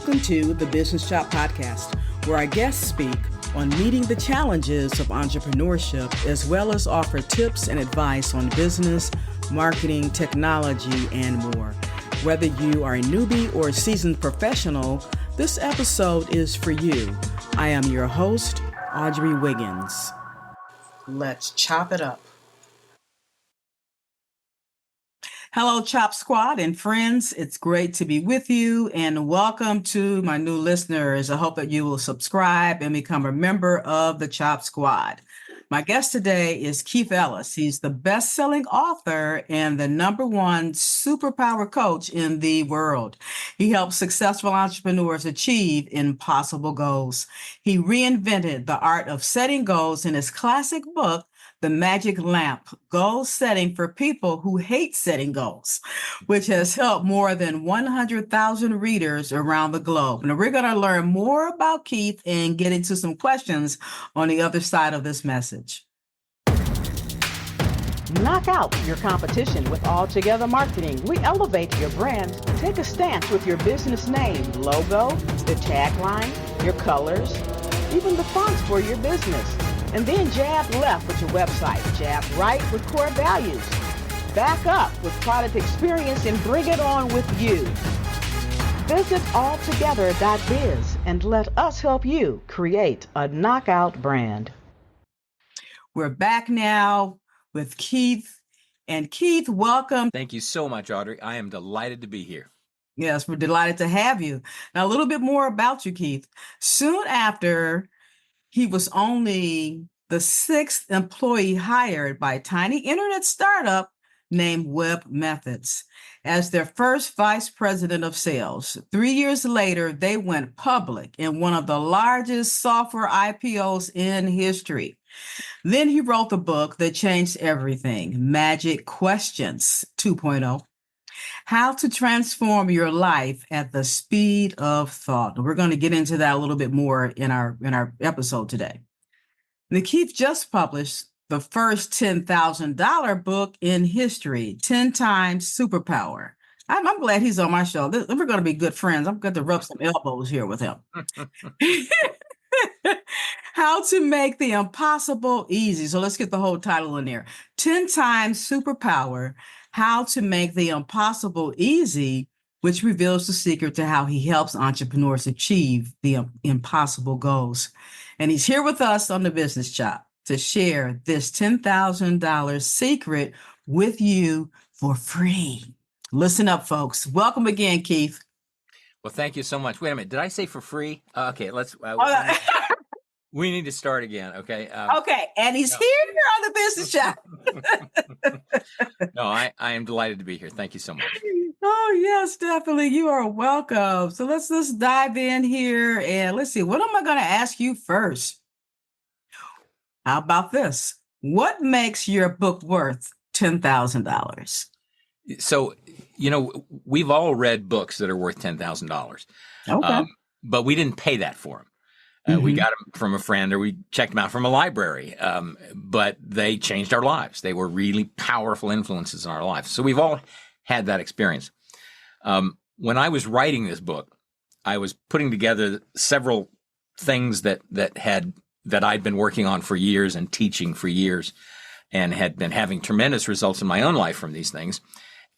Welcome to the Business Shop Podcast, where our guests speak on meeting the challenges of entrepreneurship, as well as offer tips and advice on business, marketing, technology, and more. Whether you are a newbie or a seasoned professional, this episode is for you. I am your host, Audrey Wiggins. Let's chop it up. Hello, Chop Squad and friends. It's great to be with you, and welcome to my new listeners. I hope that you will subscribe and become a member of the Chop Squad. My guest today is Keith Ellis. He's the best-selling author and the #1 superpower coach in the world. He helps successful entrepreneurs achieve impossible goals. He reinvented the art of setting goals in his classic book, The Magic Lamp, Goal Setting for People Who Hate Setting Goals, which has helped more than 100,000 readers around the globe. Now, we're going to learn more about Keith and get into some questions on the other side of this message. Knock out your competition with Altogether Marketing. We elevate your brand. Take a stance with your business name, logo, the tagline, your colors, even the fonts for your business. And then jab left with your website, jab right with core values, back up with product experience, and bring it on with you. Visit altogether.biz and let us help you create a knockout brand. We're back now with Keith. And Keith, welcome. Thank you so much, Audrey. I am delighted to be here. Yes, we're delighted to have you. Now, a little bit more about you, Keith. Soon after, he was only the 6th employee hired by a tiny internet startup named Web Methods as their first vice president of sales. 3 years later, they went public in one of the largest software IPOs in history. Then he wrote the book that changed everything, Magic Questions 2.0. How to transform your life at the speed of thought. We're going to get into that a little bit more in our episode today. Now, Keith just published the first $10,000 book in history, 10 Times Superpower. I'm glad he's on my show. We're going to be good friends. I'm going to rub some elbows here with him. How to make the impossible easy. So let's get the whole title in there. 10 Times Superpower. How to Make the Impossible Easy, which reveals the secret to how he helps entrepreneurs achieve the impossible goals. And he's here with us on the Business Shop to share this $10,000 secret with you for free. Listen up, folks. Welcome again, Keith. Well, thank you so much. Wait a minute. Did I say for free? Okay, let's... we need to start again, okay? Okay, and he's here on the Business Shop. No, I am delighted to be here. Thank you so much. Oh, yes, definitely. You are welcome. So let's dive in here and let's see. What am I going to ask you first? How about this? What makes your book worth $10,000? So, we've all read books that are worth $10,000. Okay. But we didn't pay that for them. We got them from a friend or we checked them out from a library, but they changed our lives. They were really powerful influences in our lives. So we've all had that experience. When I was writing this book, I was putting together several things that I'd been working on for years and teaching for years and had been having tremendous results in my own life from these things.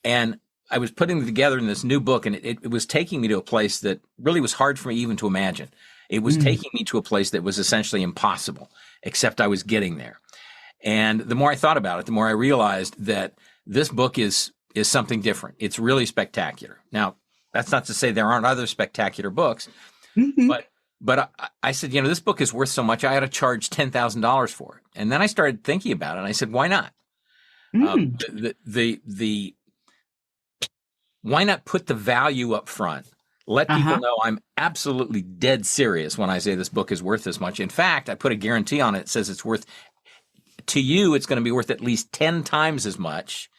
And I was putting them together in this new book, and it was taking me to a place that really was hard for me even to imagine. It was taking me to a place that was essentially impossible, except I was getting there. And the more I thought about it, the more I realized that this book is something different. It's really spectacular. Now, that's not to say there aren't other spectacular books, but I said, this book is worth so much, I ought to charge $10,000 for it. And then I started thinking about it, and I said, why not? Why not put the value up front? Let people know I'm absolutely dead serious when I say this book is worth this much. In fact, I put a guarantee on it. It says it's worth, to you, it's going to be worth at least 10 times as much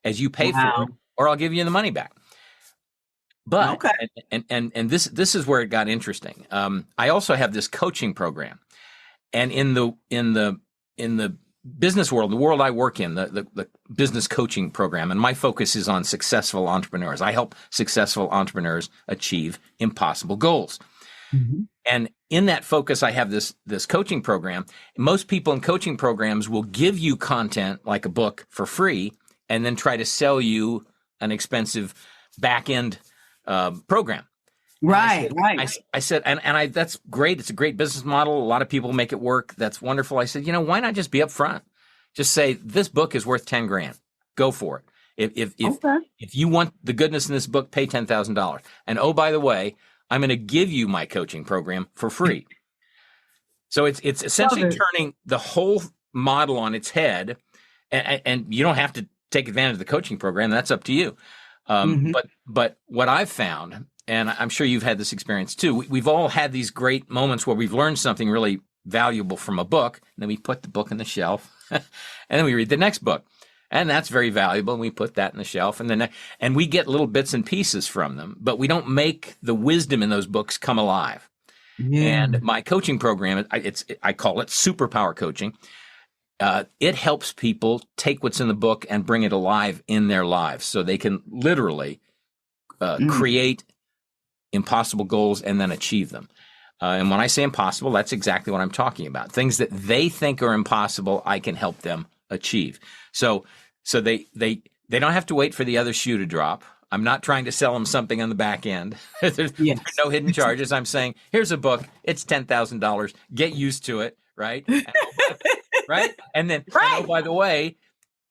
as you pay for it, or I'll give you the money back. But, and this is where it got interesting. I also have this coaching program. And in the business world, the world I work in, the business coaching program, and my focus is on successful entrepreneurs. I help successful entrepreneurs achieve impossible goals. Mhm. And in that focus, I have this coaching program. Most people in coaching programs will give you content like a book for free and then try to sell you an expensive back-end program. Right, I said, and that's great. It's a great business model. A lot of people make it work. That's wonderful. I said, why not just be upfront? Just say, this book is worth 10 grand. Go for it. If you want the goodness in this book, pay $10,000. And oh, by the way, I'm going to give you my coaching program for free. So it's essentially turning the whole model on its head, and you don't have to take advantage of the coaching program. That's up to you. But what I've found, and I'm sure you've had this experience too, we've all had these great moments where we've learned something really valuable from a book, and then we put the book on the shelf, and then we read the next book. And that's very valuable, and we put that in the shelf, and we get little bits and pieces from them, but we don't make the wisdom in those books come alive. Yeah. And my coaching program, I call it Superpower coaching. It helps people take what's in the book and bring it alive in their lives, so they can literally create impossible goals and then achieve them. And when I say impossible, that's exactly what I'm talking about. Things that they think are impossible, I can help them achieve. So they don't have to wait for the other shoe to drop. I'm not trying to sell them something on the back end. There's no hidden charges. I'm saying, here's a book. It's $10,000. Get used to it, right? Right? And then, oh, by the way,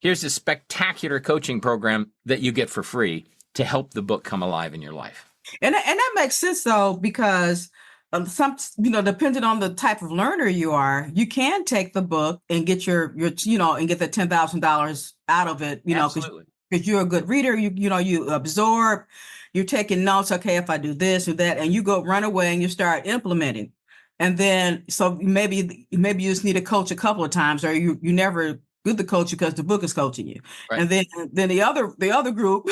here's a spectacular coaching program that you get for free to help the book come alive in your life. And that makes sense, though, because depending on the type of learner you are, you can take the book and get your and get the $10,000 out of it, because you're a good reader. You absorb, you're taking notes. Okay, if I do this or that, and you go run away and you start implementing. And then, so maybe you just need a coach a couple of times, or you never good the coach because the book is coaching you. Right. And then the other group,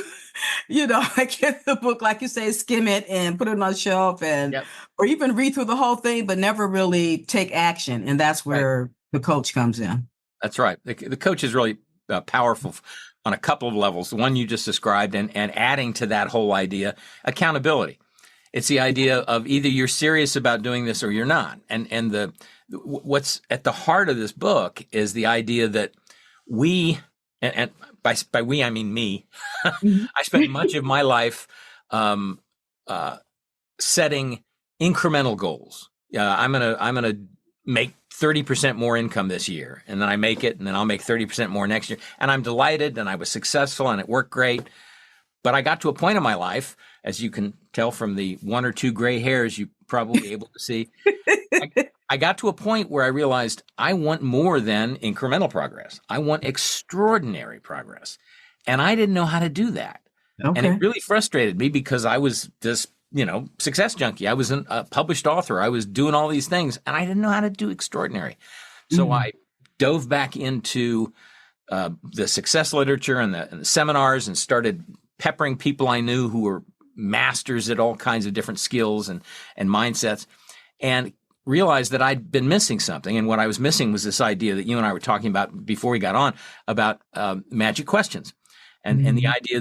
I get the book, like you say, skim it and put it on the shelf, or even read through the whole thing, but never really take action. And that's where the coach comes in. That's right. The coach is really powerful on a couple of levels. The one you just described, and adding to that whole idea, accountability. It's the idea of either you're serious about doing this or you're not. And what's at the heart of this book is the idea that we, and by we, I mean me, I spent much of my life setting incremental goals. I'm gonna make 30% more income this year, and then I make it, and then I'll make 30% more next year. And I'm delighted, and I was successful, and it worked great. But I got to a point in my life, as you can tell from the one or two gray hairs you probably able to see, I got to a point where I realized I want more than incremental progress. I want extraordinary progress. And I didn't know how to do that. Okay. And it really frustrated me because I was this, success junkie. I was a published author. I was doing all these things, and I didn't know how to do extraordinary. So I dove back into the success literature and the seminars and started peppering people I knew who were masters at all kinds of different skills and mindsets, and realized that I'd been missing something. And what I was missing was this idea that you and I were talking about before we got on about magic questions, and the idea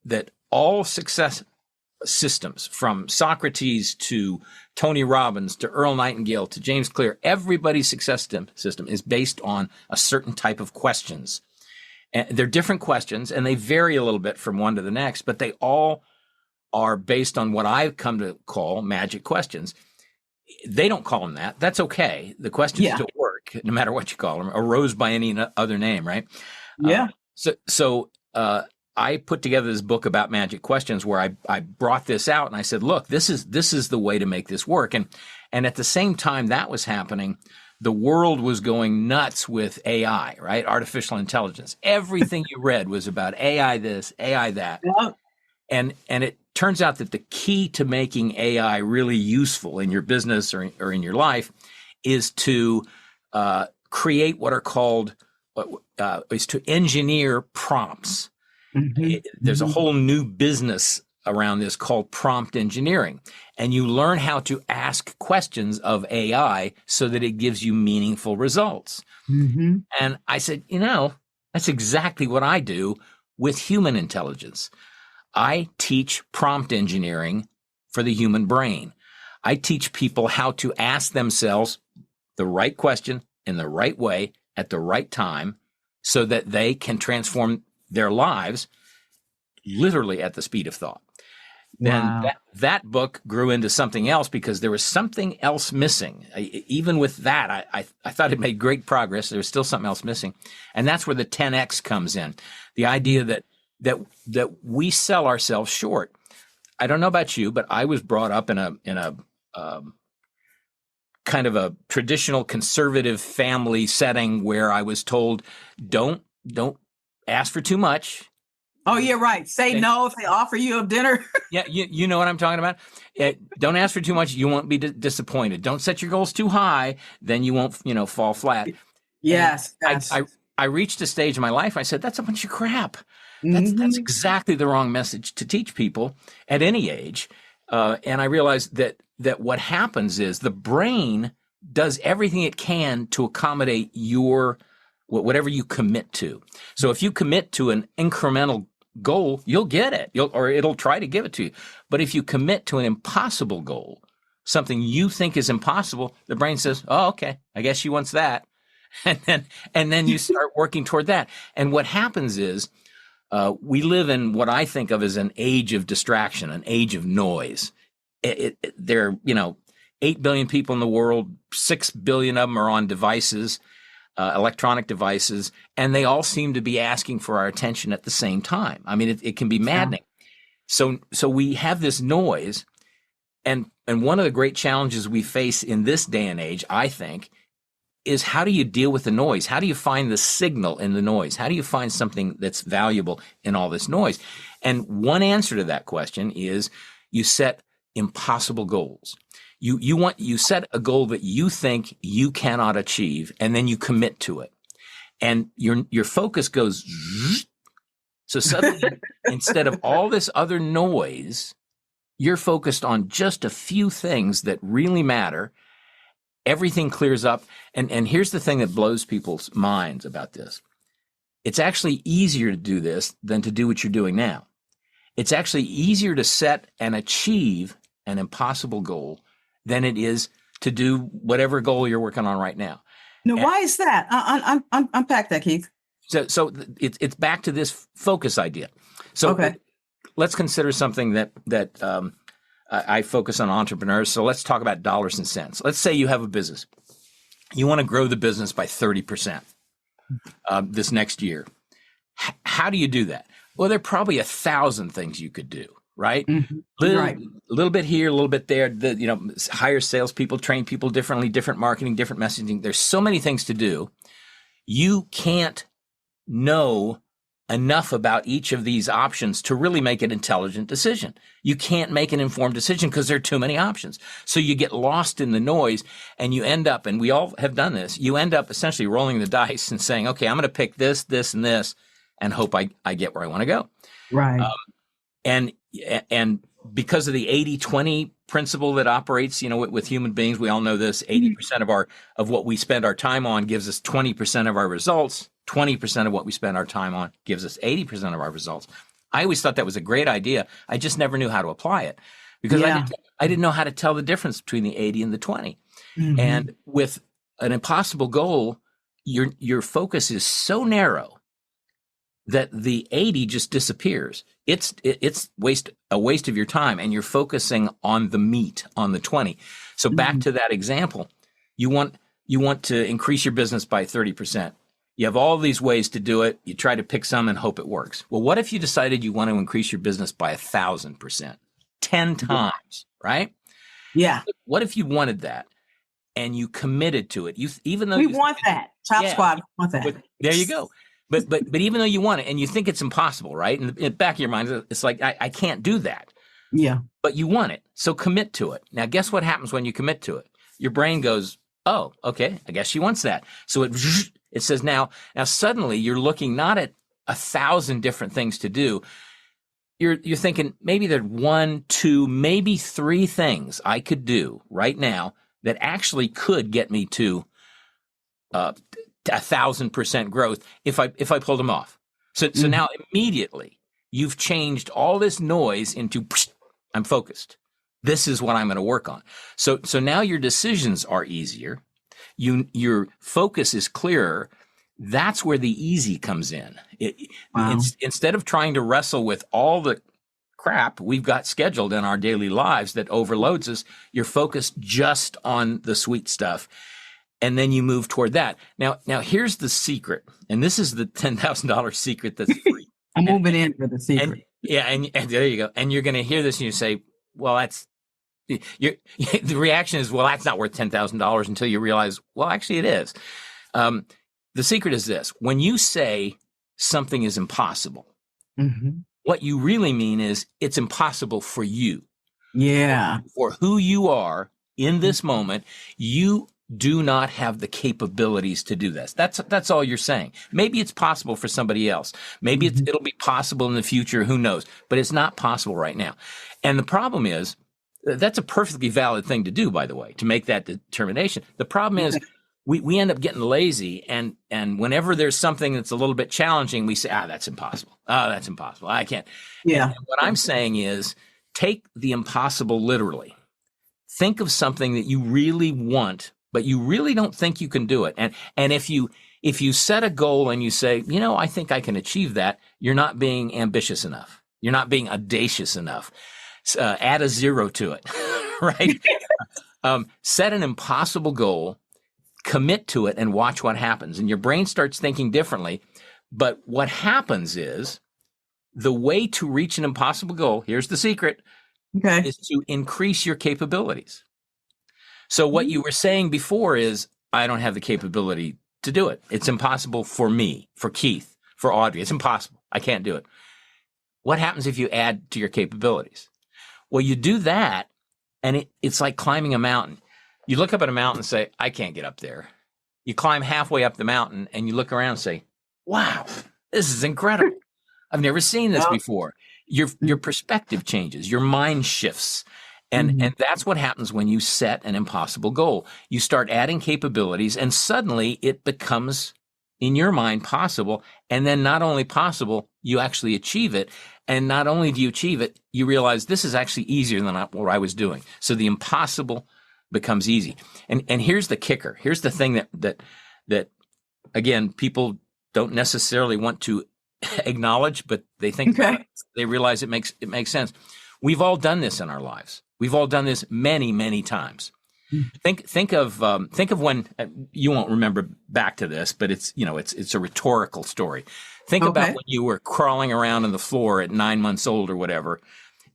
that all success systems, from Socrates to Tony Robbins to Earl Nightingale to James Clear, everybody's success system is based on a certain type of questions. And they're different questions, and they vary a little bit from one to the next, but they all are based on what I've come to call magic questions. They don't call them that. That's okay. The questions still work, no matter what you call them, or rose by any other name, right? Yeah. So I put together this book about magic questions where I brought this out, and I said, look, this is the way to make this work. And at the same time that was happening, the world was going nuts with AI, right? Artificial intelligence. Everything you read was about AI this, AI that. Yeah. And it turns out that the key to making AI really useful in your business or in your life is to create what are called, is to engineer prompts. There's a whole new business around this called prompt engineering. And you learn how to ask questions of AI so that it gives you meaningful results. Mm-hmm. And I said, that's exactly what I do with human intelligence. I teach prompt engineering for the human brain. I teach people how to ask themselves the right question in the right way at the right time so that they can transform their lives literally at the speed of thought. Wow. Then that book grew into something else because there was something else missing. Even with that, I thought it made great progress. There was still something else missing. And that's where the 10X comes in. The idea that we sell ourselves short. I don't know about you, but I was brought up in a kind of a traditional conservative family setting where I was told, don't ask for too much. Oh, yeah, right. Say no if they offer you a dinner. Yeah, you know what I'm talking about. Don't ask for too much. You won't be disappointed. Don't set your goals too high. Then you won't, fall flat. Yes. I reached a stage in my life. I said, that's a bunch of crap. Mm-hmm. That's exactly the wrong message to teach people at any age. And I realized that what happens is the brain does everything it can to accommodate whatever you commit to. So if you commit to an incremental goal, you'll get it, or it'll try to give it to you. But if you commit to an impossible goal, something you think is impossible, the brain says, "Oh, okay, I guess she wants that," and then you start working toward that. And what happens is we live in what I think of as an age of distraction, an age of noise. There are 8 billion people in the world, 6 billion of them are on devices. Electronic devices, and they all seem to be asking for our attention at the same time. I mean, it can be maddening. So we have this noise, and one of the great challenges we face in this day and age, I think, is how do you deal with the noise? How do you find the signal in the noise? How do you find something that's valuable in all this noise? And one answer to that question is you set impossible goals. You set a goal that you think you cannot achieve, and then you commit to it. And your focus goes zzz. So suddenly, instead of all this other noise, you're focused on just a few things that really matter. Everything clears up. And here's the thing that blows people's minds about this. It's actually easier to do this than to do what you're doing now. It's actually easier to set and achieve an impossible goal than it is to do whatever goal you're working on right now. Now, why is that? Unpack that, Keith. So it's back to this focus idea. So okay. Let's consider something that I focus on entrepreneurs. So let's talk about dollars and cents. Let's say you have a business. You want to grow the business by 30% this next year. How do you do that? Well, there are probably 1,000 things you could do. Right? Mm-hmm. A little bit here, a little bit there, hire salespeople, train people differently, different marketing, different messaging. There's so many things to do. You can't know enough about each of these options to really make an intelligent decision. You can't make an informed decision because there are too many options. So you get lost in the noise and you end up, and we all have done this, you end up essentially rolling the dice and saying, okay, I'm going to pick this, this, and this, and hope I get where I want to go. Right. And because of the 80-20 principle that operates, with human beings, we all know this, 80% of what we spend our time on gives us 20% of our results. 20% of what we spend our time on gives us 80% of our results. I always thought that was a great idea. I just never knew how to apply it because I didn't know how to tell the difference between the 80 and the 20. Mm-hmm. And with an impossible goal, your focus is so narrow that the 80 just disappears. It's a waste of your time, and you're focusing on the meat, on the 20. So back to that example, you want to increase your business by 30%. You have all these ways to do it. You try to pick some and hope it works. Well, what if you decided you want to increase your business by 1,000%, 10 times, right? Yeah. What if you wanted that and you committed to it? Even though we want that. Top Squad want that. There you go. But even though you want it and you think it's impossible, right? In the back of your mind, it's like, I can't do that. Yeah. But you want it. So commit to it. Now, guess what happens when you commit to it? Your brain goes, oh, okay, I guess she wants that. So it says now suddenly you're looking not at 1,000 different things to do. you're thinking maybe there are 1, 2, maybe 3 things I could do right now that actually could get me to 1,000% growth if I pulled them off. So now immediately you've changed all this noise into I'm focused. This is what I'm going to work on. So now your decisions are easier. Your focus is clearer. That's where the easy comes in. Instead of trying to wrestle with all the crap we've got scheduled in our daily lives that overloads us, you're focused just on the sweet stuff. And then you move toward that. Now here's the secret. And this is the $10,000 secret that's free. I'm moving in for the secret. And there you go. And you're going to hear this and you say, well, the reaction is, well, that's not worth $10,000 until you realize, well, actually it is. The secret is this. When you say something is impossible, what you really mean is it's impossible for you. Yeah. For who you are in this moment, you do not have the capabilities to do this. That's all you're saying. Maybe it's possible for somebody else. Maybe it'll be possible in the future. Who knows? But it's not possible right now. And the problem is, that's a perfectly valid thing to do, by the way, to make that determination. The problem is we end up getting lazy, and whenever there's something that's a little bit challenging, we say, that's impossible. That's impossible. I can't. Yeah. And what I'm saying is take the impossible literally. Think of something that you really want, but you really don't think you can do it. And if you set a goal and you say, I think I can achieve that, you're not being ambitious enough. You're not being audacious enough. Add a 0 to it, right? Set an impossible goal, commit to it, and watch what happens. And your brain starts thinking differently. But what happens is the way to reach an impossible goal, here's the secret, is to increase your capabilities. So what you were saying before is, I don't have the capability to do it. It's impossible for me, for Keith, for Audrey. It's impossible. I can't do it. What happens if you add to your capabilities? Well, you do that, and it's like climbing a mountain. You look up at a mountain and say, I can't get up there. You climb halfway up the mountain, and you look around and say, wow, this is incredible. I've never seen this before. Your perspective changes. Your mind shifts. And that's what happens when you set an impossible goal. You start adding capabilities, and suddenly it becomes, in your mind, possible. And then not only possible, you actually achieve it. And not only do you achieve it, you realize this is actually easier than what I was doing. So the impossible becomes easy. And here's the kicker. Here's the thing that again, people don't necessarily want to acknowledge, but they think about it. They realize it makes sense. We've all done this in our lives. We've all done this many, many times. Think of when you won't remember back to this, but it's a rhetorical story. Think about when you were crawling around on the floor at 9 months old or whatever,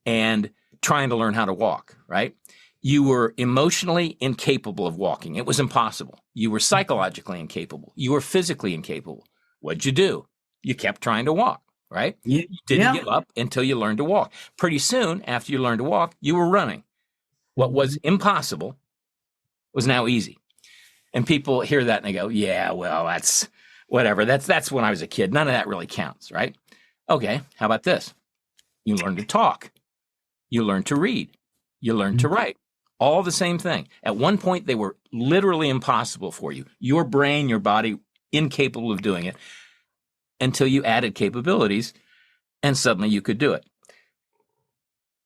and trying to learn how to walk. Right? You were emotionally incapable of walking. It was impossible. You were psychologically incapable. You were physically incapable. What'd you do? You kept trying to walk. Right? You didn't give up until you learned to walk. Pretty soon after you learned to walk, you were running. What was impossible was now easy. And people hear that and they go, yeah, well, that's whatever. That's when I was a kid. None of that really counts, right? Okay, how about this? You learn to talk. You learn to read. You learn to write. All the same thing. At one point, they were literally impossible for you. Your brain, your body, incapable of doing it. Until you added capabilities, and suddenly you could do it.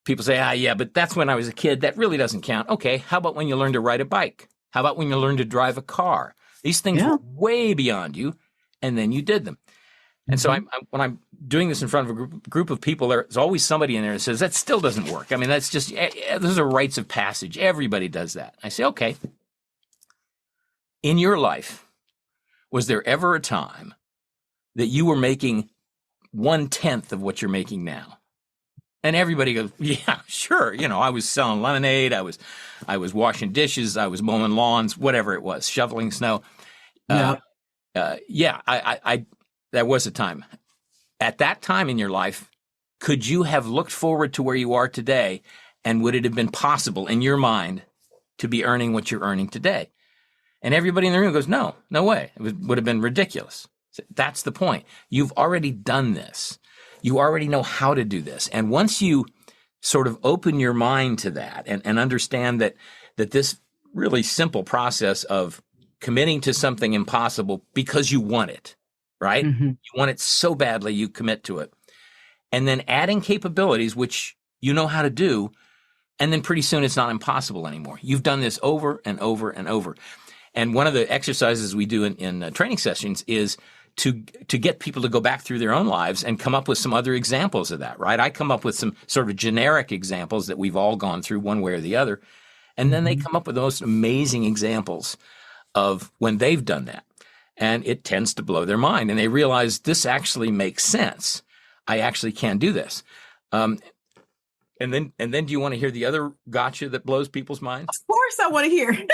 People say, yeah, but that's when I was a kid. That really doesn't count. Okay, how about when you learn to ride a bike? How about when you learn to drive a car? These things were way beyond you, and then you did them. And so when I'm doing this in front of a group of people, there's always somebody in there that says, that still doesn't work. I mean, that's just, those are rites of passage. Everybody does that. I say, okay, in your life, was there ever a time that you were making 1/10 of what you're making now? And everybody goes, yeah, sure. I was selling lemonade. I was washing dishes. I was mowing lawns, whatever it was, shoveling snow. There was a time. At that time in your life, could you have looked forward to where you are today? And would it have been possible in your mind to be earning what you're earning today? And everybody in the room goes, no way. It would have been ridiculous. That's the point. You've already done this. You already know how to do this. And once you sort of open your mind to that and understand that this really simple process of committing to something impossible because you want it, right? Mm-hmm. You want it so badly, you commit to it. And then adding capabilities, which you know how to do, and then pretty soon it's not impossible anymore. You've done this over and over and over. And one of the exercises we do in training sessions is to get people to go back through their own lives and come up with some other examples of that, right? I come up with some sort of generic examples that we've all gone through one way or the other. And then they come up with the most amazing examples of when they've done that. And it tends to blow their mind. And they realize this actually makes sense. I actually can do this. And then do you want to hear the other gotcha that blows people's minds? Of course I want to hear.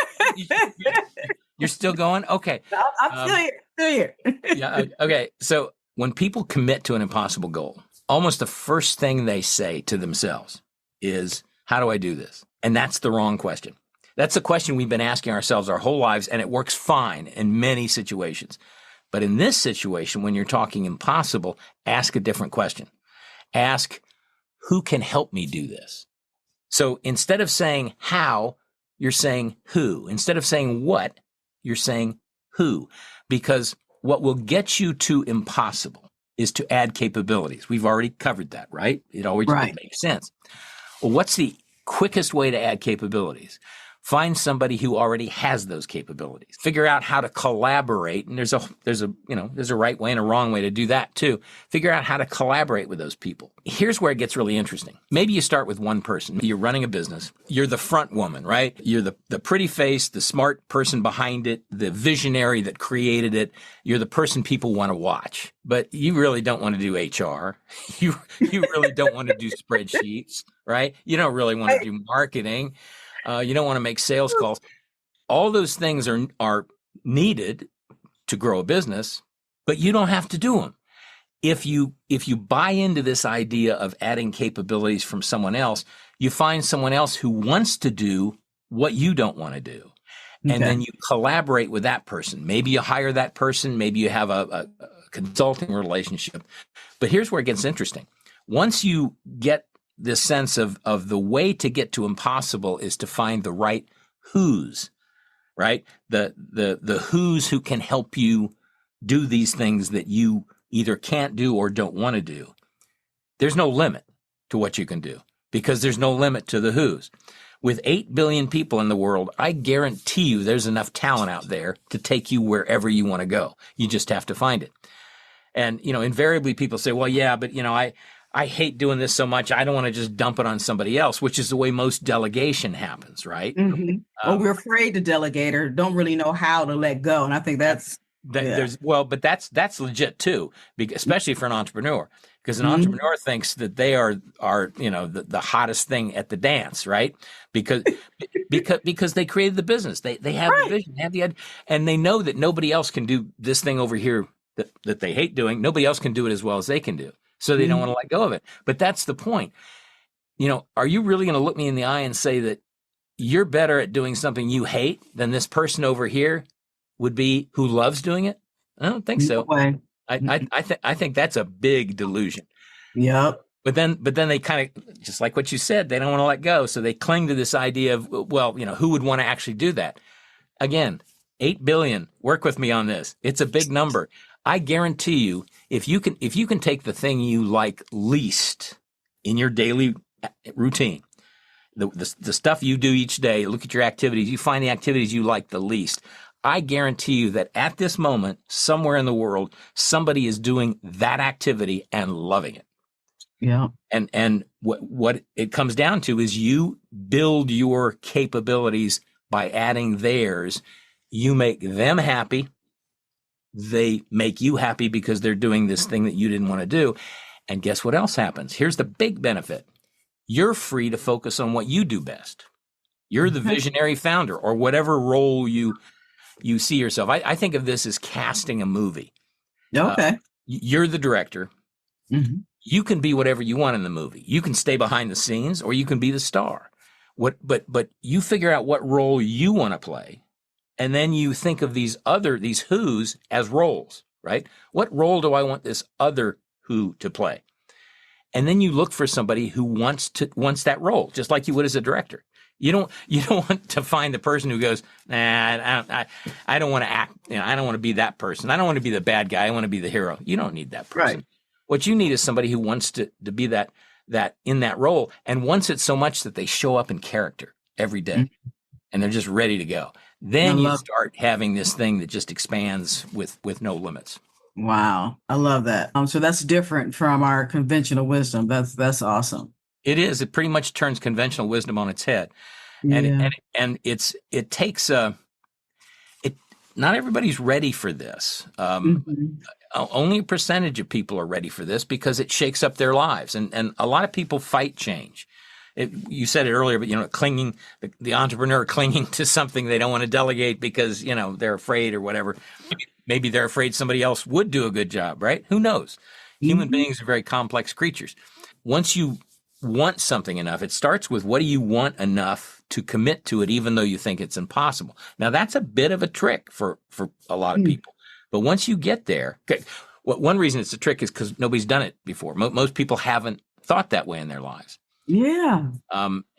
You're still going? Okay. I'm still here. Yeah. Okay. So when people commit to an impossible goal, almost the first thing they say to themselves is, how do I do this? And that's the wrong question. That's the question we've been asking ourselves our whole lives, and it works fine in many situations. But in this situation, when you're talking impossible, ask a different question. Ask, who can help me do this? So instead of saying how, you're saying who. Instead of saying what, you're saying who. Because what will get you to impossible is to add capabilities. We've already covered that, right? It always makes sense. Well, what's the quickest way to add capabilities? Find somebody who already has those capabilities. Figure out how to collaborate. And there's a right way and a wrong way to do that too. Figure out how to collaborate with those people. Here's where it gets really interesting. Maybe you start with one person. You're running a business. You're the front woman, right? You're the pretty face, the smart person behind it, the visionary that created it. You're the person people want to watch. But you really don't want to do HR. You really don't want to do spreadsheets, right? You don't really want to do marketing. You don't want to make sales calls. All those things are needed to grow a business, but you don't have to do them. If you buy into this idea of adding capabilities from someone else, you find someone else who wants to do what you don't want to do. Okay. And then you collaborate with that person. Maybe you hire that person. Maybe you have a consulting relationship. But here's where it gets interesting. Once you get this sense of the way to get to impossible is to find the right who's, right? The who's who can help you do these things that you either can't do or don't want to do. There's no limit to what you can do because there's no limit to the who's. With 8 billion people in the world, I guarantee you there's enough talent out there to take you wherever you want to go. You just have to find it. And, invariably people say, well, yeah, but, I hate doing this so much. I don't want to just dump it on somebody else, which is the way most delegation happens, right? Mm-hmm. We're afraid to delegate or don't really know how to let go. And I think that's but that's legit too, especially for an entrepreneur, because an entrepreneur thinks that they are the hottest thing at the dance, right? Because they created the business. They have the vision, they have the and they know that nobody else can do this thing over here that they hate doing. Nobody else can do it as well as they can do. So they don't want to let go of it. But that's the point. Are you really going to look me in the eye and say that you're better at doing something you hate than this person over here would be who loves doing it? I don't think so. No way. I think that's a big delusion. Yep. But then they kind of, just like what you said, they don't want to let go. So they cling to this idea of, well, who would want to actually do that? Again, 8 billion. Work with me on this. It's a big number. I guarantee you, if you can take the thing you like least in your daily routine, the stuff you do each day, look at your activities, you find the activities you like the least. I guarantee you that at this moment, somewhere in the world, somebody is doing that activity and loving it. Yeah. And what it comes down to is you build your capabilities by adding theirs. You make them happy. They make you happy because they're doing this thing that you didn't want to do. And guess what else happens? Here's the big benefit. You're free to focus on what you do best. You're the visionary founder or whatever role you see yourself. I think of this as casting a movie. Okay. You're the director. Mm-hmm. You can be whatever you want in the movie. You can stay behind the scenes or you can be the star. But you figure out what role you want to play. And then you think of these who's as roles, right? What role do I want this other who to play? And then you look for somebody who wants that role, just like you would as a director. You don't want to find the person who goes, nah, I don't want to act. I don't want to be that person. I don't want to be the bad guy. I want to be the hero. You don't need that person. Right. What you need is somebody who wants to be that in that role and wants it so much that they show up in character every day and they're just ready to go. Then you start having this thing that just expands with no limits. Wow. I love that. So that's different from our conventional wisdom. That's awesome. It is. It pretty much turns conventional wisdom on its head. And it takes not everybody's ready for this. Only a percentage of people are ready for this because it shakes up their lives. And a lot of people fight change. You said it earlier, but clinging, the entrepreneur clinging to something they don't want to delegate because, they're afraid or whatever. Maybe they're afraid somebody else would do a good job, right? Who knows? Human beings are very complex creatures. Once you want something enough, it starts with what do you want enough to commit to it, even though you think it's impossible. Now, that's a bit of a trick for a lot of people. But once you get there, one reason it's a trick is because nobody's done it before. Most people haven't thought that way in their lives. Yeah.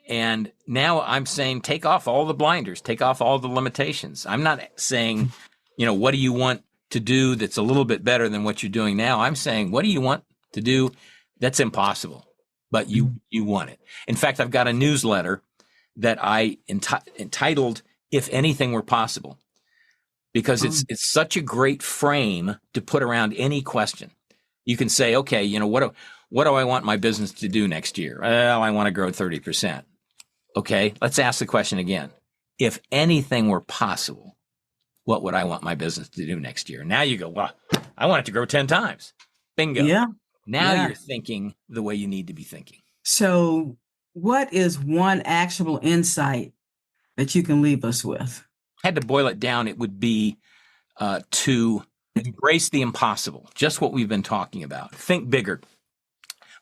And now I'm saying, take off all the blinders, take off all the limitations. I'm not saying, what do you want to do that's a little bit better than what you're doing now? I'm saying, what do you want to do that's impossible, but you want it? In fact, I've got a newsletter that I entitled, If Anything Were Possible, because it's such a great frame to put around any question. You can say, okay, what do I want my business to do next year? Well, I want to grow 30%. Okay, let's ask the question again. If anything were possible, what would I want my business to do next year? Now you go, well, I want it to grow 10 times. Bingo. Yeah. Now you're thinking the way you need to be thinking. So what is one actionable insight that you can leave us with? Had to boil it down, it would be to embrace the impossible, just what we've been talking about. Think bigger.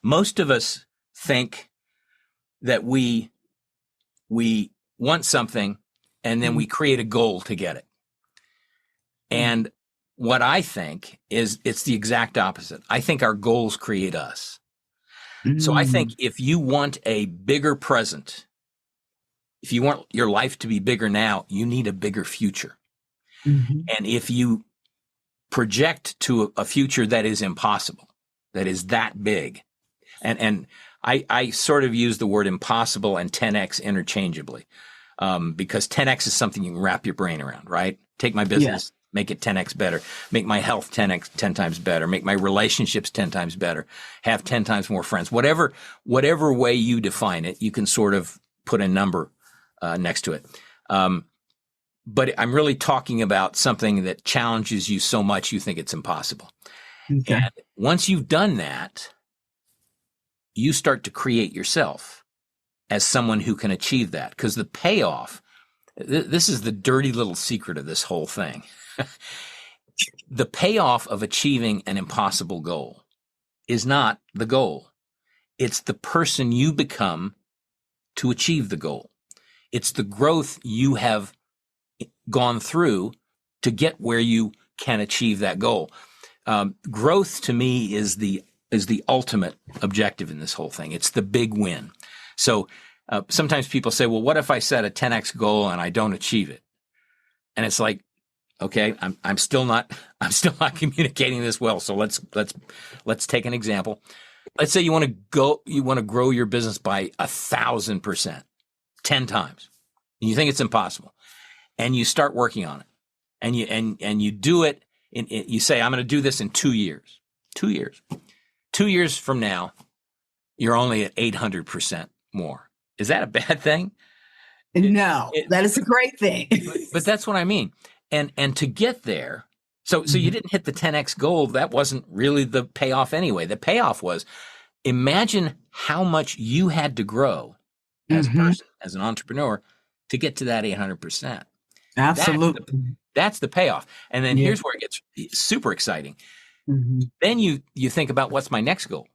Most of us think that we want something and then we create a goal to get it. And what I think is it's the exact opposite. I think our goals create us. So I think if you want a bigger present, if you want your life to be bigger now, you need a bigger future. And if you project to a future that is impossible, that is that big, and I sort of use the word impossible and 10x interchangeably, because 10x is something you can wrap your brain around, right? Take my business, make it 10x better, make my health 10 times better, make my relationships 10 times better, have 10 times more friends. Whatever way you define it, you can sort of put a number next to it. But I'm really talking about something that challenges you so much you think it's impossible. Okay. And once you've done that, you start to create yourself as someone who can achieve that. Because the payoff, this is the dirty little secret of this whole thing. The payoff of achieving an impossible goal is not the goal. It's the person you become to achieve the goal. It's the growth you have gone through to get where you can achieve that goal. Growth to me is the ultimate objective in this whole thing. It's the big win. So sometimes people say, well, what if I set a 10x goal and I don't achieve it? And it's like, okay, I'm still not communicating this well. So let's take an example. Let's say you want to grow your business by 1,000%, 10 times. And you think it's impossible. And you start working on it. And you do it. You say, I'm going to do this in 2 years. 2 years. 2 years from now, you're only at 800% more. Is that a bad thing? No, that is a great thing. But that's what I mean. And to get there, so you didn't hit the 10x goal. That wasn't really the payoff anyway. The payoff was, imagine how much you had to grow as a person, as an entrepreneur, to get to that 800%. Absolutely. That's the payoff. And then here's where it gets super exciting. Then you think about, what's my next goal?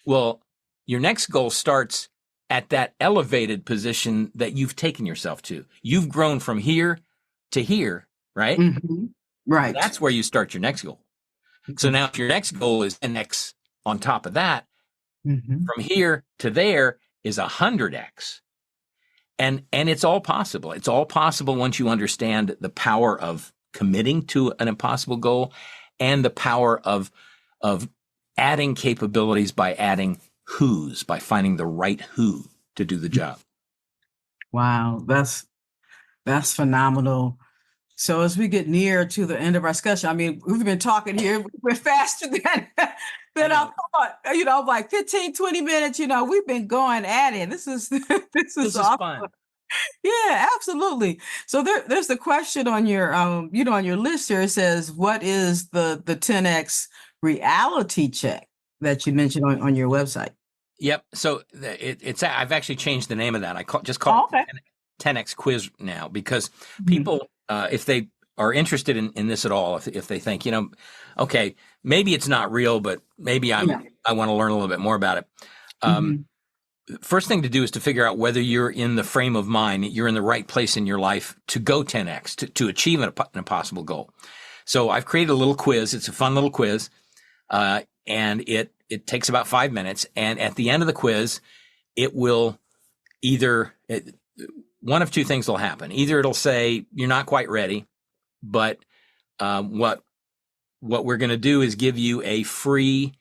Well, your next goal starts at that elevated position that you've taken yourself to. You've grown from here to here, right? Right. That's where you start your next goal. So now if your next goal is 10x on top of that, Mhm. From here to there is 100x. And it's all possible. It's all possible once you understand the power of committing to an impossible goal and the power of adding capabilities by adding who's, by finding the right who to do the job. Wow, that's phenomenal. So as we get near to the end of our discussion, I mean, we've been talking here, we're faster than I thought, like 15, 20 minutes, we've been going at it. This is this is awesome. Fun. Yeah, absolutely. So there's the question on your on your list here. It says, what is the 10x reality check that you mentioned on your website? Yep. So it's I've actually changed the name of that. I just call it 10x quiz now, because people, if they are interested in this at all, if they think, okay, maybe it's not real, but maybe I want to learn a little bit more about it. First thing to do is to figure out whether you're in the frame of mind, you're in the right place in your life to go 10x, to achieve an impossible goal. So I've created a little quiz. It's a fun little quiz, and it takes about 5 minutes. And at the end of the quiz, it will one of two things will happen. Either it'll say you're not quite ready, but what we're going to do is give you a free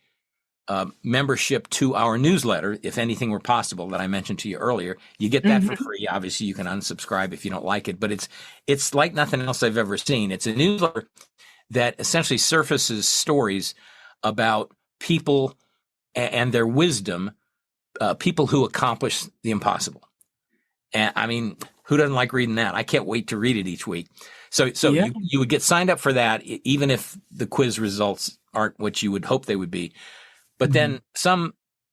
membership to our newsletter, if anything were possible, that I mentioned to you earlier. You get that for free. Obviously, you can unsubscribe if you don't like it, but it's like nothing else I've ever seen. It's a newsletter that essentially surfaces stories about people and their wisdom, people who accomplish the impossible. And I mean, who doesn't like reading that? I can't wait to read it each week. So you would get signed up for that, even if the quiz results aren't what you would hope they would be. But then some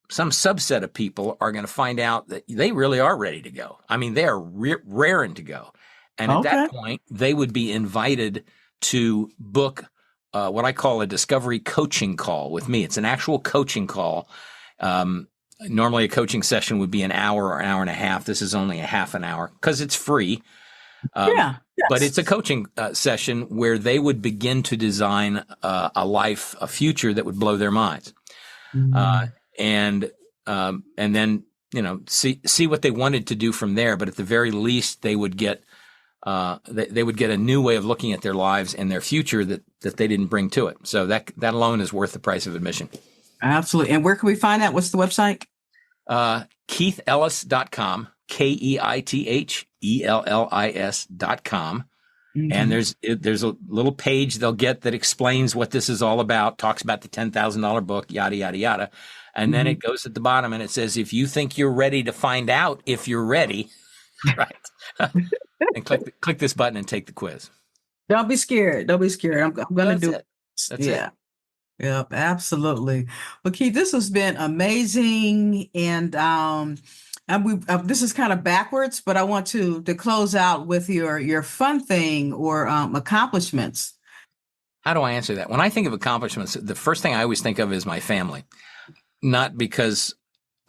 subset of people are going to find out that they really are ready to go. I mean, they are raring to go. And at that point, they would be invited to book what I call a discovery coaching call with me. It's an actual coaching call. Normally, a coaching session would be an hour or an hour and a half. This is only a half an hour because it's free. But it's a coaching session where they would begin to design a future that would blow their minds. And then, see what they wanted to do from there. But at the very least, they would get they would get a new way of looking at their lives and their future that they didn't bring to it. So that alone is worth the price of admission. Absolutely. And where can we find that? What's the website? KeithEllis.com, KeithEllis.com. And there's a little page they'll get that explains what this is all about, talks about the $10,000 book, yada, yada, yada. And then it goes at the bottom and it says, if you think you're ready to find out if you're ready, right? And click this button and take the quiz. Don't be scared. Don't be scared. I'm going to do it. That's it. Yep, absolutely. Well, Keith, this has been amazing. And this is kind of backwards, but I want to close out with your fun thing or accomplishments. How do I answer that? When I think of accomplishments, the first thing I always think of is my family. Not because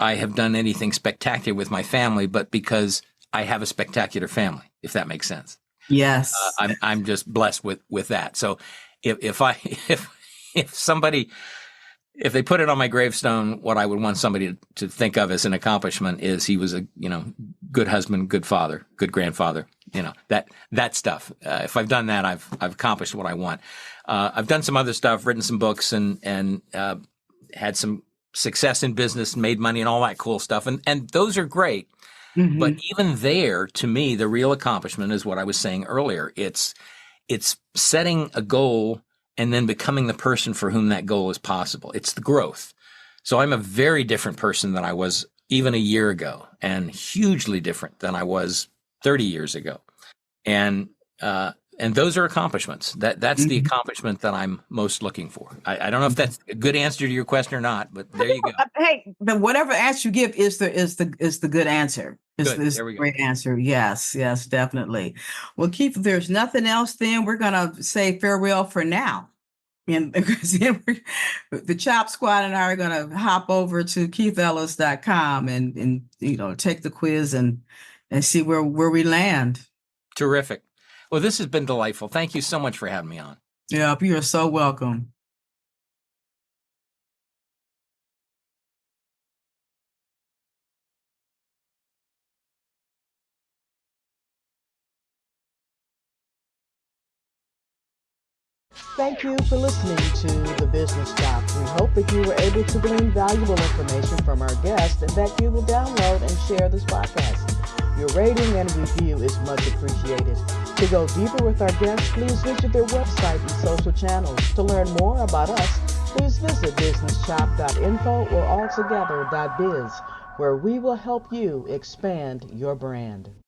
I have done anything spectacular with my family, but because I have a spectacular family, if that makes sense. Yes. I'm just blessed with that. So if they put it on my gravestone, what I would want somebody to think of as an accomplishment is he was a, good husband, good father, good grandfather, that stuff. If I've done that, I've accomplished what I want. I've done some other stuff, written some books and had some success in business, made money and all that cool stuff. And those are great. But even there, to me, the real accomplishment is what I was saying earlier. It's setting a goal and then becoming the person for whom that goal is possible. It's the growth. So I'm a very different person than I was even a year ago, and hugely different than I was 30 years ago. And those are accomplishments. That's the accomplishment that I'm most looking for. I don't know if that's a good answer to your question or not, but there you go. Hey, but whatever answer you give is the good answer. Is there we the go. great answer. Yes, definitely. Well, Keith, if there's nothing else, then we're gonna say farewell for now. And because the Chop Squad and I are gonna hop over to KeithEllis.com and take the quiz and see where we land. Terrific. Well, this has been delightful. Thank you so much for having me on. Yeah, you are so welcome. Thank you for listening to The Business Shop. We hope that you were able to glean valuable information from our guest and that you will download and share this podcast. Your rating and review is much appreciated. To go deeper with our guests, please visit their website and social channels. To learn more about us, please visit businessshop.info or altogether.biz, where we will help you expand your brand.